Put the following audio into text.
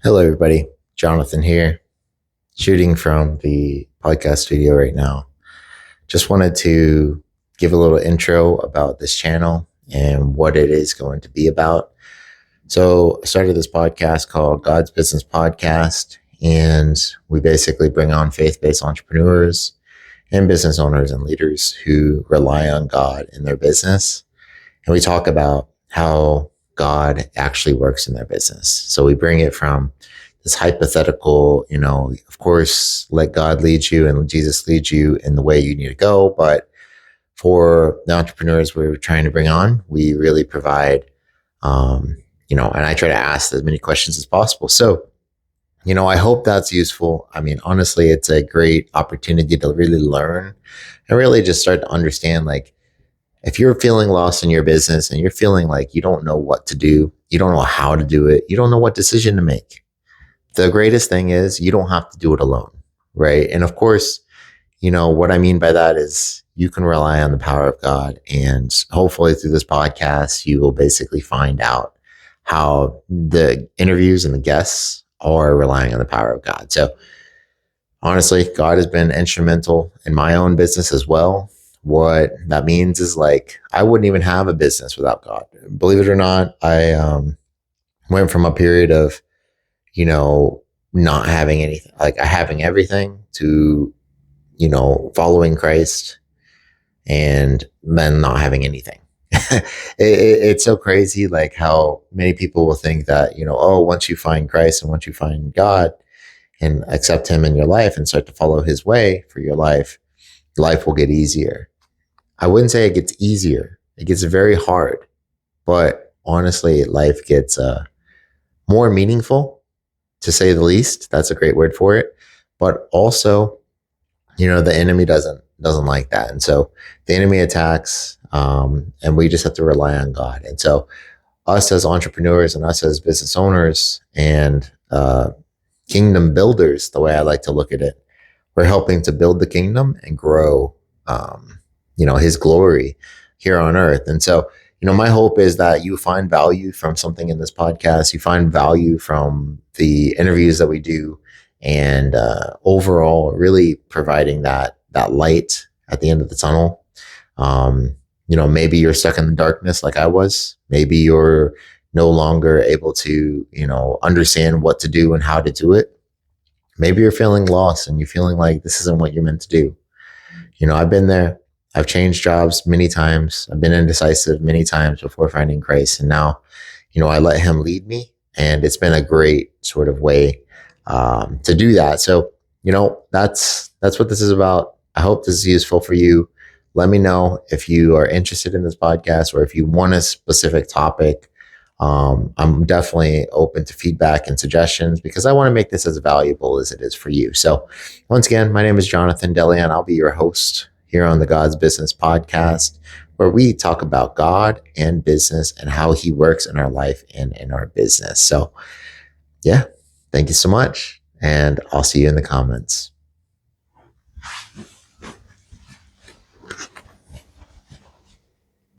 Hello, everybody. Jonathan here, shooting from the podcast studio right now. Just wanted to give a little intro about this channel and what it is going to be about. So, I started this podcast called God's Business Podcast, and we basically bring on faith-based entrepreneurs and business owners and leaders who rely on God in their business. And we talk about how God actually works in their business. So we bring it from this hypothetical, of course, let God lead you and Jesus lead you in the way you need to go. But for the entrepreneurs we're trying to bring on, we really provide, and I try to ask as many questions as possible. So, I hope that's useful. I mean, honestly, it's a great opportunity to really learn and really just start to understand, like, if you're feeling lost in your business and you're feeling like you don't know what to do, you don't know how to do it, you don't know what decision to make, the greatest thing is you don't have to do it alone, right? And of course, what I mean by that is you can rely on the power of God. And hopefully through this podcast, you will basically find out how the interviews and the guests are relying on the power of God. So honestly, God has been instrumental in my own business as well. What that means is, like, I wouldn't even have a business without God. Believe it or not, I went from a period of, not having anything, like having everything, to, following Christ and then not having anything. It's so crazy, like how many people will think that, once you find Christ and once you find God and accept him in your life and start to follow his way for your life will get easier. I wouldn't say it gets easier. It gets very hard, but honestly, life gets more meaningful, to say the least. That's a great word for it. But also, the enemy doesn't like that. And so the enemy attacks, and we just have to rely on God. And so us as entrepreneurs and us as business owners and kingdom builders, the way I like to look at it, we're helping to build the kingdom and grow, his glory here on earth. And so, my hope is that you find value from something in this podcast. You find value from the interviews that we do, and overall, really providing that light at the end of the tunnel. Maybe you're stuck in the darkness like I was. Maybe you're no longer able to, understand what to do and how to do it. Maybe you're feeling lost and you're feeling like this isn't what you're meant to do. I've been there. I've changed jobs many times. I've been indecisive many times before finding Christ. And now, I let him lead me. And it's been a great sort of way to do that. So, that's what this is about. I hope this is useful for you. Let me know if you are interested in this podcast or if you want a specific topic. I'm definitely open to feedback and suggestions because I want to make this as valuable as it is for you. So once again, my name is Jonathan Delian. I'll be your host here on the God's Business Podcast, where we talk about God and business and how he works in our life and in our business. So yeah, thank you so much. And I'll see you in the comments.